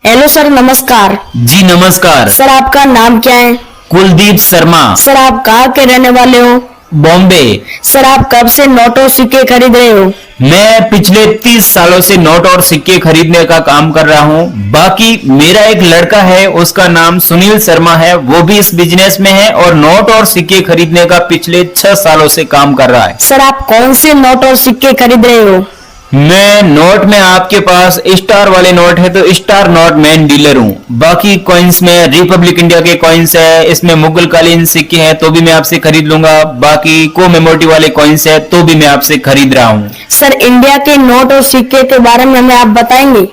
Hello sir, नमस्कार। जी नमस्कार। Sir, आपका नाम क्या है? कुलदीप शर्मा। सर, आप कहाँ के रहने वाले हो? बॉम्बे। सर, आप कब से नोट और सिक्के खरीद रहे हो? मैं पिछले 30 सालों से नोट और सिक्के खरीदने का काम कर रहा हूँ। बाकी मेरा एक लड़का है, उसका नाम सुनील शर्मा है, वो भी इस बिजनेस में है और नोट और सिक्के खरीदने का पिछले 6 सालों से काम कर रहा है। सर, आप कौन से नोट और सिक्के खरीद रहे हो? मैं नोट में आपके पास स्टार वाले नोट है तो स्टार नोट मैन डीलर हूँ। बाकी कॉइन्स में रिपब्लिक इंडिया के कॉइन्स है, इसमें मुगल कालीन सिक्के हैं तो भी मैं आपसे खरीद लूंगा। बाकी कोमेमोरेटिव वाले कॉइन्स है तो भी मैं आपसे खरीद रहा हूँ। सर, इंडिया के नोट और सिक्के के बारे में हमें आप बताएंगे?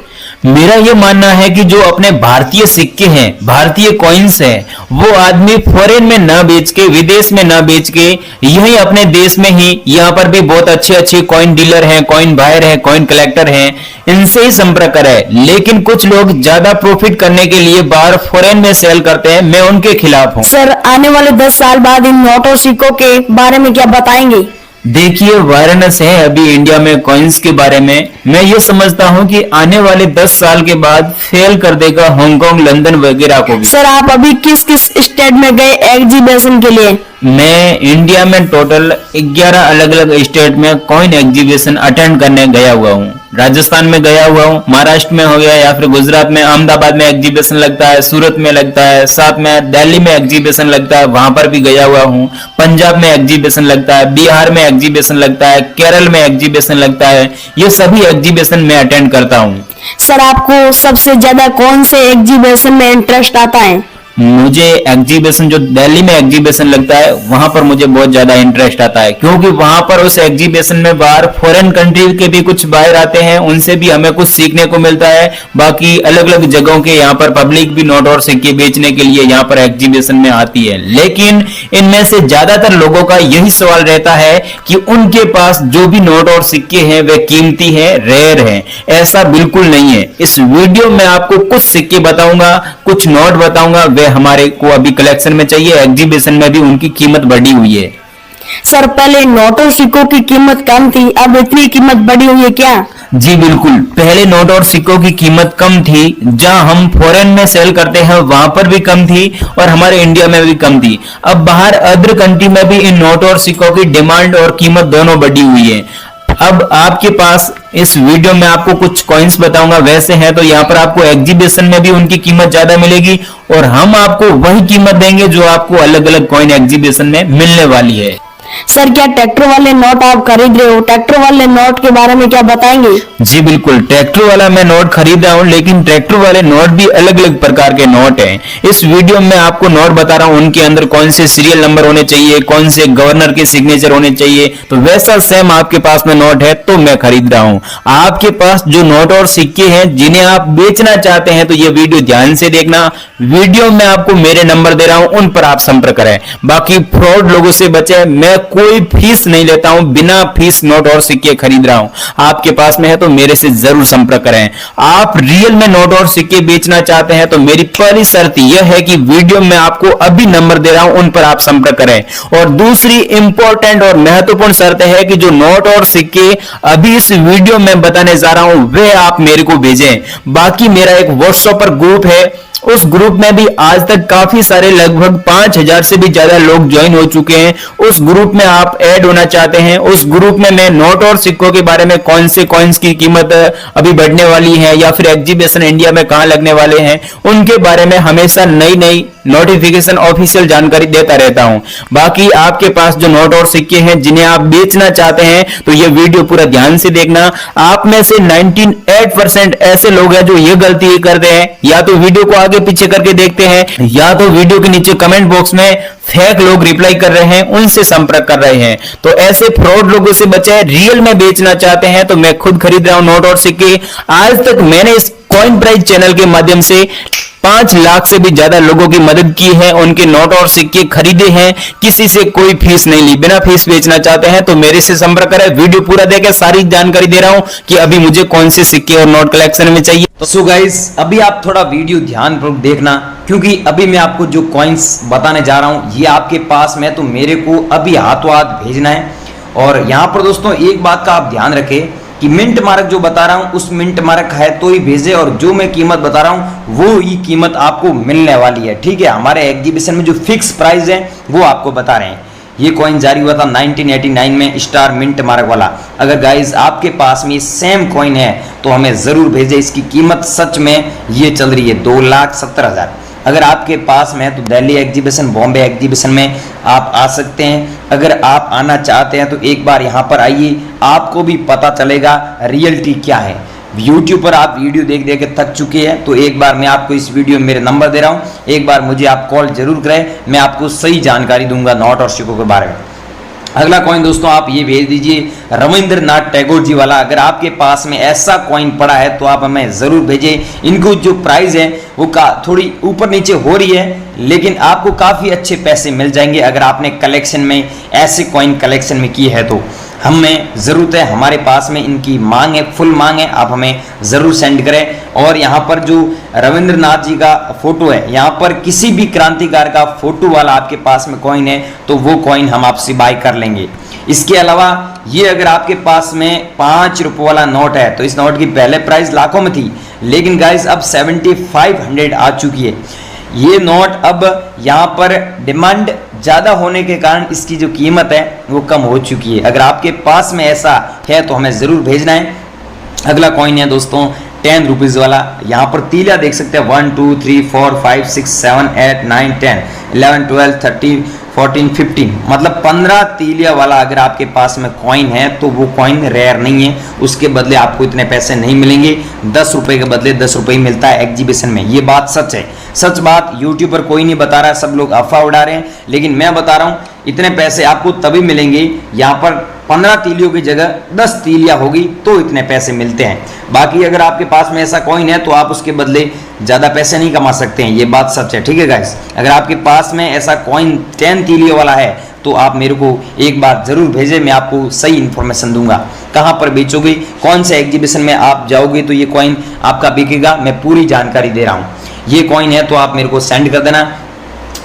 मेरा ये मानना है कि जो अपने भारतीय सिक्के हैं, भारतीय कॉइन्स हैं, वो आदमी फॉरेन में ना बेच के, विदेश में ना बेच के, यही अपने देश में ही, यहाँ पर भी बहुत अच्छे अच्छे कॉइन डीलर हैं, कॉइन बायर हैं, कॉइन कलेक्टर हैं, इनसे ही संपर्क करें। लेकिन कुछ लोग ज्यादा प्रॉफिट करने के लिए बाहर फॉरेन में सेल करते हैं, मैं उनके खिलाफ हूँ। सर, आने वाले 10 साल बाद इन नोट और सिक्कों के बारे में क्या बताएंगे? देखिए, वायरनेस है अभी इंडिया में कॉइन्स के बारे में। मैं ये समझता हूँ कि आने वाले 10 साल के बाद फेल कर देगा हांगकांग, लंदन वगैरह को भी। सर, आप अभी किस किस स्टेट में गए एग्जीबिशन के लिए? मैं इंडिया में टोटल 11 अलग अलग स्टेट में कॉइन एग्जीबिशन अटेंड करने गया हुआ हूँ। राजस्थान में गया हुआ हूँ, महाराष्ट्र में हो गया, या फिर गुजरात में अहमदाबाद में एग्जीबिशन लगता है, सूरत में लगता है, साथ में दिल्ली में एग्जीबिशन लगता है, वहां पर भी गया हुआ हूँ। पंजाब में एग्जीबिशन लगता है, बिहार में एग्जीबिशन लगता है, केरल में एग्जीबिशन लगता है। ये सभी एग्जीबिशन मैं अटेंड करता हूँ। सर, आपको सबसे ज्यादा कौन से एग्जीबिशन में इंटरेस्ट आता है? मुझे एग्जीबिशन, जो दिल्ली में एग्जीबिशन लगता है, वहां पर मुझे बहुत ज्यादा इंटरेस्ट आता है, क्योंकि वहां पर उस एग्जीबिशन में बाहर फॉरेन कंट्री के भी कुछ बाहर आते हैं, उनसे भी हमें कुछ सीखने को मिलता है। बाकी अलग अलग जगहों के यहाँ पर पब्लिक भी नोट और सिक्के बेचने के लिए यहाँ पर एग्जीबिशन में आती है। लेकिन इनमें से ज्यादातर लोगों का यही सवाल रहता है कि उनके पास जो भी नोट और सिक्के हैं वे कीमती हैं, रेयर हैं। ऐसा बिल्कुल नहीं है। इस वीडियो में आपको कुछ सिक्के बताऊंगा, कुछ नोट बताऊंगा, वे हमारे को अभी कलेक्शन में चाहिए। एग्जीबिशन में भी उनकी कीमत बढ़ी हुई है। सर, पहले नोट और सिक्कों की कीमत कम थी, अब इतनी कीमत बढ़ी हुई है क्या? जी बिल्कुल, पहले नोट और सिक्कों की कीमत कम थी। जहां हम फॉरेन में सेल करते हैं वहां पर भी कम थी और हमारे इंडिया में भी कम थी। अब बाहर अदर कंट्री में भी इन नोट और सिक्कों की डिमांड और कीमत दोनों बढ़ी हुई है। अब आपके पास इस वीडियो में आपको कुछ कॉइन्स बताऊंगा, वैसे हैं तो यहाँ पर आपको एग्जीबिशन में भी उनकी कीमत ज्यादा मिलेगी और हम आपको वही कीमत देंगे जो आपको अलग अलग कॉइन एग्जीबिशन में मिलने वाली है। सर, क्या ट्रैक्टर वाले नोट आप खरीद रहे हो? ट्रैक्टर वाले नोट के बारे में क्या बताएंगे? जी बिल्कुल, ट्रैक्टर वाला मैं नोट खरीद रहा हूँ, लेकिन ट्रैक्टर वाले नोट भी अलग अलग प्रकार के नोट हैं। इस वीडियो में आपको नोट बता रहा हूँ, उनके अंदर कौन से सीरियल नंबर होने चाहिए, कौन से गवर्नर के सिग्नेचर होने चाहिए, तो वैसा सेम आपके पास में नोट है तो मैं खरीद रहा हूँ। आपके पास जो नोट और सिक्के हैं जिन्हें आप बेचना चाहते हैं तो ये वीडियो ध्यान से देखना। वीडियो में आपको मेरे नंबर दे रहा हूँ, उन पर आप संपर्क करें। बाकी फ्रॉड लोगों से बचे। मैं कोई फीस नहीं लेता हूं, बिना फीस नोट और सिक्के खरीद रहा हूं। आपके पास में है तो मेरे से जरूर संपर्क करें। आप रियल में नोट और सिक्के बेचना चाहते हैं तो मेरी पहली शर्त यह है कि वीडियो में आपको अभी नंबर दे रहा हूं, उन पर आप संपर्क करें। और दूसरी इंपॉर्टेंट और महत्वपूर्ण शर्त है कि जो नोट और सिक्के अभी इस वीडियो में बताने जा रहा हूं वे आप मेरे को भेजें। बाकी मेरा एक व्हाट्सएप पर ग्रुप है, उस ग्रुप में भी आज तक काफी सारे लगभग 5000 से भी ज्यादा लोग ज्वाइन हो चुके हैं। उस ग्रुप में आप ऐड होना चाहते हैं, उस ग्रुप में मैं नोट और सिक्कों के बारे में, कौन से कॉइन्स की कीमत अभी बढ़ने वाली है या फिर एग्जीबिशन इंडिया में कहां लगने वाले हैं, उनके बारे में हमेशा नई नई नोटिफिकेशन ऑफिशियल जानकारी देता रहता हूं। बाकी आपके पास जो नोट और सिक्के हैं जिन्हें आप बेचना चाहते हैं तो ये वीडियो पूरा ध्यान से देखना। आप में से 98% ऐसे लोग हैं जो ये गलती करते हैं, या तो वीडियो को आगे पीछे करके देखते हैं या तो वीडियो के नीचे कमेंट बॉक्स में फेक लोग रिप्लाई कर रहे हैं, उनसे संपर्क कर रहे हैं। तो ऐसे फ्रॉड लोगों से बचे। रियल में बेचना चाहते हैं तो मैं खुद खरीद रहा हूं नोट और सिक्के। आज तक मैंने इस कॉइन प्राइस चैनल के माध्यम से 5 लाख से भी ज्यादा लोगों की मदद की है, उनके नोट और सिक्के खरीदे हैं, किसी से कोई फीस नहीं ली। बिना फीस बेचना चाहते हैं तो मेरे से संपर्क करें। वीडियो पूरा देखें, सारी जानकारी दे रहा हूं कि अभी मुझे कौन से सिक्के और नोट कलेक्शन में चाहिए। तो सो गाइस, अभी आप थोड़ा वीडियो ध्यानपूर्वक देखना, क्योंकि अभी मैं आपको जो कॉइन्स बताने जा रहा हूं ये आपके पास में तो मेरे को अभी हाथों हाथ भेजना है। और यहाँ पर दोस्तों एक बात का आप ध्यान रखें कि मिंट मार्क जो बता रहा हूं उस मिंट मार्क है तो ही भेजे, और जो मैं कीमत बता रहा हूं वो ही कीमत आपको मिलने वाली है। ठीक है, हमारे एग्जीबिशन में जो फिक्स प्राइस है वो आपको बता रहे हैं। ये कॉइन जारी हुआ था 1989 में, स्टार मिंट मार्क वाला। अगर गाइज आपके पास में ये सेम कॉइन है तो हमें जरूर भेजे। इसकी कीमत सच में ये चल रही है 2,70,000। अगर आपके पास में है तो दिल्ली एग्जीबिशन, बॉम्बे एग्जीबिशन में आप आ सकते हैं। अगर आप आना चाहते हैं तो एक बार यहाँ पर आइए, आपको भी पता चलेगा रियलिटी क्या है। YouTube पर आप वीडियो देख देख के थक चुके हैं, तो एक बार मैं आपको इस वीडियो में मेरे नंबर दे रहा हूँ, एक बार मुझे आप कॉल जरूर करें, मैं आपको सही जानकारी दूंगा नोट और सिक्कों के बारे में। अगला कॉइन दोस्तों आप ये भेज दीजिए रविंद्रनाथ टैगोर जी वाला। अगर आपके पास में ऐसा कॉइन पड़ा है तो आप हमें जरूर भेजें। इनको जो प्राइस है वो थोड़ी ऊपर नीचे हो रही है, लेकिन आपको काफी अच्छे पैसे मिल जाएंगे अगर आपने कलेक्शन में ऐसे कॉइन कलेक्शन में की है तो। हमें ज़रूरत है, हमारे पास में इनकी मांग है, फुल मांग है, आप हमें ज़रूर सेंड करें। और यहाँ पर जो रविंद्रनाथ जी का फोटो है, यहाँ पर किसी भी क्रांतिकार का फोटो वाला आपके पास में कॉइन है तो वो कॉइन हम आपसे बाय कर लेंगे। इसके अलावा ये अगर आपके पास में 5 रुपये वाला नोट है तो इस नोट की पहले प्राइस लाखों में थी, लेकिन गाइस अब 7500 आ चुकी है। ये नोट अब यहाँ पर डिमांड ज़्यादा होने के कारण इसकी जो कीमत है वो कम हो चुकी है। अगर आपके पास में ऐसा है तो हमें ज़रूर भेजना है। अगला कॉइन है दोस्तों 10 रुपीज़ वाला। यहाँ पर तीलिया देख सकते हैं 1 2 3 4 5 6 7 8 9 10 11 12 13 14 15, मतलब 15 तीलिया वाला अगर आपके पास में कॉइन है तो वो कॉइन रेयर नहीं है, उसके बदले आपको इतने पैसे नहीं मिलेंगे। 10 रुपये के बदले 10 रुपये मिलता है एग्जीबिशन में। ये बात सच है, सच बात यूट्यूब पर कोई नहीं बता रहा है, सब लोग अफवाह उड़ा रहे हैं, लेकिन मैं बता रहा हूँ इतने पैसे आपको तभी मिलेंगे यहाँ पर 15 तीलियों की जगह 10 तीलियां होगी तो इतने पैसे मिलते हैं। बाकी अगर आपके पास में ऐसा कॉइन है तो आप उसके बदले ज़्यादा पैसे नहीं कमा सकते हैं, ये बात सच है। ठीक है गाइस, अगर आपके पास में ऐसा कॉइन 10 तीलियों वाला है तो आप मेरे को एक बार ज़रूर भेजें, मैं आपको सही इन्फॉर्मेशन दूंगा। कहाँ पर बेचोगे, कौन से एग्जीबिशन में आप जाओगे तो ये कॉइन आपका बिकेगा, मैं पूरी जानकारी दे रहा हूँ। ये कॉइन है तो आप मेरे को सेंड कर देना।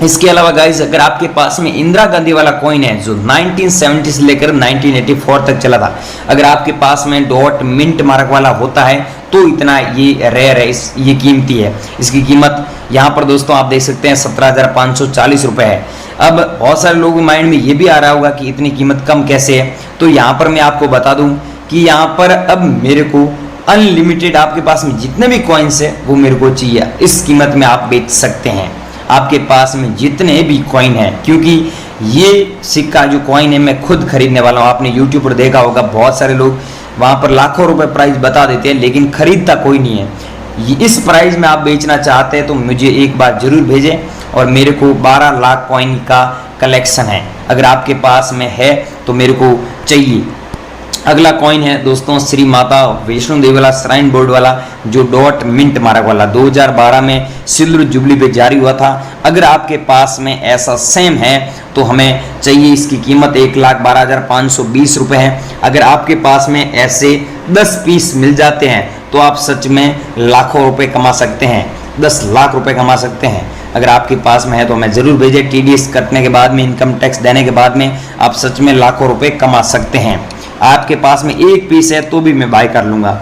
इसके अलावा गाइस अगर आपके पास में इंदिरा गांधी वाला कॉइन है जो 1970 से लेकर 1984 तक चला था, अगर आपके पास में डॉट मिंट मार्क वाला होता है तो इतना ये रेयर है, ये कीमती है। इसकी कीमत यहाँ पर दोस्तों आप देख सकते हैं 17,540 रुपये है। अब बहुत सारे लोगों के माइंड में ये भी आ रहा होगा कि इतनी कीमत कम कैसे है, तो यहाँ पर मैं आपको बता दूँ कि यहाँ पर अब मेरे को अनलिमिटेड आपके पास में जितने भी कॉइन्स है वो मेरे को चाहिए, इस कीमत में आप बेच सकते हैं आपके पास में जितने भी कॉइन है, क्योंकि ये सिक्का जो कॉइन है मैं खुद खरीदने वाला हूँ। आपने यूट्यूब पर देखा होगा बहुत सारे लोग वहाँ पर लाखों रुपए प्राइस बता देते हैं लेकिन खरीदता कोई नहीं है। इस प्राइस में आप बेचना चाहते हैं तो मुझे एक बार जरूर भेजें। और मेरे को 12 लाख कॉइन का कलेक्शन है, अगर आपके पास में है तो मेरे को चाहिए। अगला कॉइन है दोस्तों श्री माता वैष्णो देवी वाला श्राइन बोर्ड वाला जो डॉट मिंट मार्क वाला 2012 में सिल्वर जुबली पे जारी हुआ था। अगर आपके पास में ऐसा सेम है तो हमें चाहिए। इसकी कीमत 1,12,520 रुपये है। अगर आपके पास में ऐसे 10 पीस मिल जाते हैं तो आप सच में लाखों रुपए कमा सकते हैं, 10 लाख रुपए कमा सकते हैं। अगर आपके पास में है तो हमें ज़रूर भेजें। TDS कटने के बाद में, इनकम टैक्स देने के बाद में आप सच में लाखों रुपए कमा सकते हैं। आपके पास में एक पीस है तो भी मैं बाय कर लूँगा।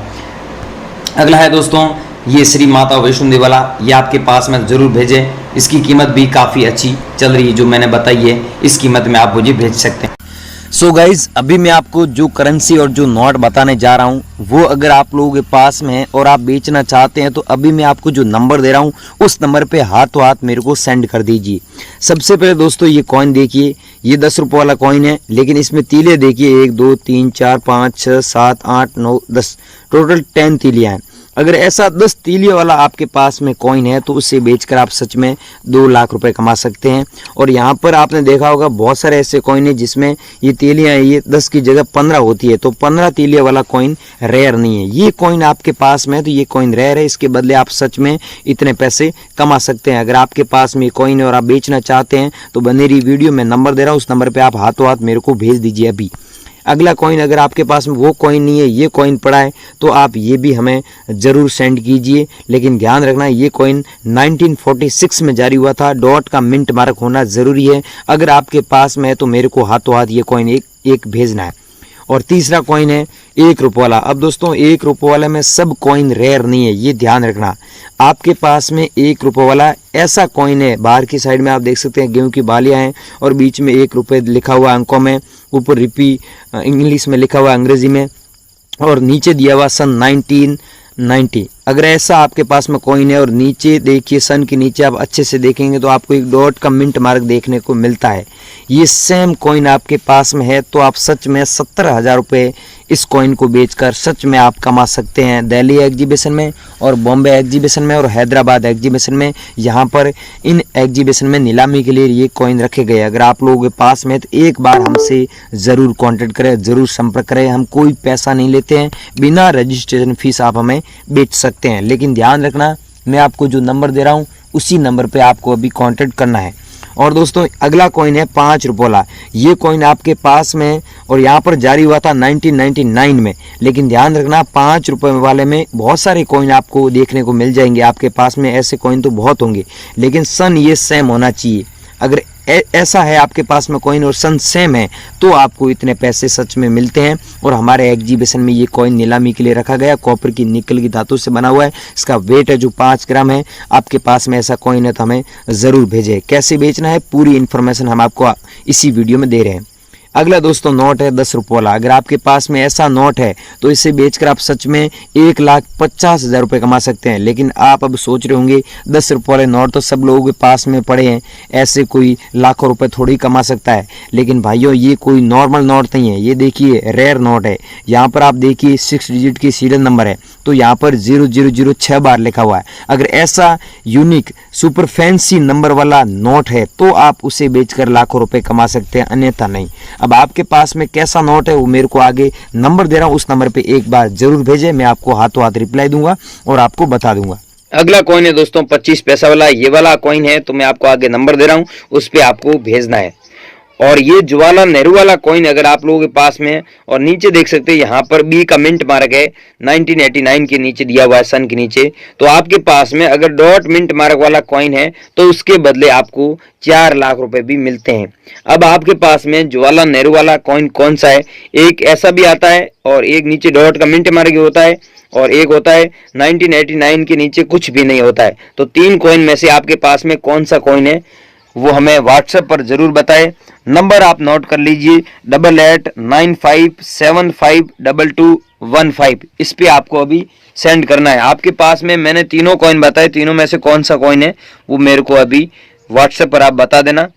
अगला है दोस्तों ये श्री माता वैष्णो देवी वाला, ये आपके पास में ज़रूर भेजें। इसकी कीमत भी काफ़ी अच्छी चल रही है, जो मैंने बताई है इस कीमत में आप मुझे भेज सकते हैं। सो गाइज अभी मैं आपको जो करेंसी और जो नोट बताने जा रहा हूँ वो अगर आप लोगों के पास में है और आप बेचना चाहते हैं तो अभी मैं आपको जो नंबर दे रहा हूँ उस नंबर पे हाथों हाथ मेरे को सेंड कर दीजिए। सबसे पहले दोस्तों ये कॉइन देखिए, ये 10 रुपये वाला कॉइन है, लेकिन इसमें तीले देखिए 1 2 3 4 5 6 7 8 9 10, टोटल 10 तीलियाँ हैं। अगर ऐसा 10 तीलियों वाला आपके पास में कॉइन है तो उससे बेचकर आप सच में 2 लाख रुपए कमा सकते हैं। और यहाँ पर आपने देखा होगा बहुत सारे ऐसे कॉइन है जिसमें ये तीलियाँ ये 10 की जगह 15 होती है, तो 15 तीलियों वाला कॉइन रेयर नहीं है। ये कॉइन आपके पास में है तो ये कॉइन रेयर है, इसके बदले आप सच में इतने पैसे कमा सकते हैं। अगर आपके पास में कॉइन है और आप बेचना चाहते हैं तो बनेरी वीडियो में नंबर दे रहा हूँ, उस नंबर पर आप हाथों हाथ मेरे को भेज दीजिए अभी। अगला कॉइन अगर आपके पास में वो कॉइन नहीं है, ये कॉइन पड़ा है तो आप ये भी हमें ज़रूर सेंड कीजिए। लेकिन ध्यान रखना ये कॉइन 1946 में जारी हुआ था, डॉट का मिंट मार्क होना ज़रूरी है। अगर आपके पास में है तो मेरे को हाथों हाथ ये कॉइन एक भेजना है। और तीसरा कॉइन है 1 रुपये वाला। अब दोस्तों 1 रुपये वाले में सब कॉइन रेयर नहीं है, ये ध्यान रखना। आपके पास में 1 रुपये वाला ऐसा कॉइन है, बाहर की साइड में आप देख सकते हैं गेहूं की बालियां हैं और बीच में 1 रुपये लिखा हुआ अंकों में, ऊपर रिपी इंग्लिश में लिखा हुआ अंग्रेजी में और नीचे दिया हुआ सन 1990। अगर ऐसा आपके पास में कॉइन है और नीचे देखिए सन के नीचे आप अच्छे से देखेंगे तो आपको एक डॉट का मिंट मार्क देखने को मिलता है। ये सेम कॉइन आपके पास में है तो आप सच में 70,000 रुपये इस कॉइन को बेचकर सच में आप कमा सकते हैं। दिल्ली एग्जीबिशन में और बॉम्बे एग्जीबिशन में और हैदराबाद एग्जीबिशन में, यहाँ पर इन एग्जीबिशन में नीलामी के लिए ये कॉइन रखे गए। अगर आप लोगों के पास में तो एक बार हमसे ज़रूर कांटेक्ट करें, ज़रूर संपर्क करें। हम कोई पैसा नहीं लेते हैं, बिना रजिस्ट्रेशन फीस आप हमें बेच सकते हैं। लेकिन ध्यान रखना, मैं आपको जो नंबर दे रहा हूँ उसी नंबर पे आपको अभी कांटेक्ट करना है। और दोस्तों अगला कॉइन है 5 रुपये वाला। ये कॉइन आपके पास में और यहाँ पर जारी हुआ था 1999 में। लेकिन ध्यान रखना 5 रुपये वाले में बहुत सारे कॉइन आपको देखने को मिल जाएंगे। आपके पास में ऐसे कॉइन तो बहुत होंगे लेकिन सन ये सेम होना चाहिए। अगर ऐसा है आपके पास में कॉइन और सन सेम है तो आपको इतने पैसे सच में मिलते हैं। और हमारे एग्जीबिशन में ये कॉइन नीलामी के लिए रखा गया, कॉपर की निकल की धातु से बना हुआ है। इसका वेट है जो 5 ग्राम है। आपके पास में ऐसा कॉइन है तो हमें ज़रूर भेजें। कैसे बेचना है पूरी इन्फॉर्मेशन हम आपको इसी वीडियो में दे रहे हैं। अगला दोस्तों नोट है 10 रुपये वाला। अगर आपके पास में ऐसा नोट है तो इसे बेचकर आप सच में 1,50,000 रुपये कमा सकते हैं। लेकिन आप अब सोच रहे होंगे 10 रुपये वाले नोट तो सब लोगों के पास में पड़े हैं, ऐसे कोई लाखों रुपए थोड़ी कमा सकता है। लेकिन भाइयों ये कोई नॉर्मल नोट नहीं है, ये देखिए रेयर नोट है। यहाँ पर आप देखिए 6 डिजिट की सीरियल नंबर है तो यहाँ पर 0006 6 बार लिखा हुआ है। अगर ऐसा यूनिक सुपर फैंसी नंबर वाला नोट है तो आप उसे बेचकर लाखों रुपए कमा सकते हैं, अन्यथा नहीं। अब आपके पास में कैसा नोट है वो मेरे को आगे नंबर दे रहा हूँ, उस नंबर पे एक बार जरूर भेजें। मैं आपको हाथों हाथ रिप्लाई दूंगा और आपको बता दूंगा। अगला कॉइन है दोस्तों 25 पैसा वाला। ये वाला कॉइन है तो मैं आपको आगे नंबर दे रहा हूँ, उस पर आपको भेजना है। और ये जवाहरलाल नेहरू वाला कॉइन अगर आप लोगों के पास में है और नीचे देख सकते हैं यहाँ पर बी का मिंट मार्क है 1989 के नीचे दिया हुआ है सन के नीचे। तो आपके पास में अगर डॉट मिंट मार्क वाला कॉइन है तो उसके बदले आपको 4 लाख रुपए भी मिलते हैं। अब आपके पास में जवाहरलाल नेहरू वाला कॉइन कौन सा है? एक ऐसा भी आता है और एक नीचे डॉट का मिंट मार्क होता है और एक होता है 1989 के नीचे कुछ भी नहीं होता है। तो 3 कॉइन में से आपके पास में कौन सा कॉइन है वो हमें व्हाट्सएप पर जरूर बताएं। नंबर आप नोट कर लीजिए 8895752215। इस पे आपको अभी सेंड करना है। आपके पास में मैंने तीनों कॉइन बताए, तीनों में से कौन सा कॉइन है वो मेरे को अभी व्हाट्सएप पर आप बता देना।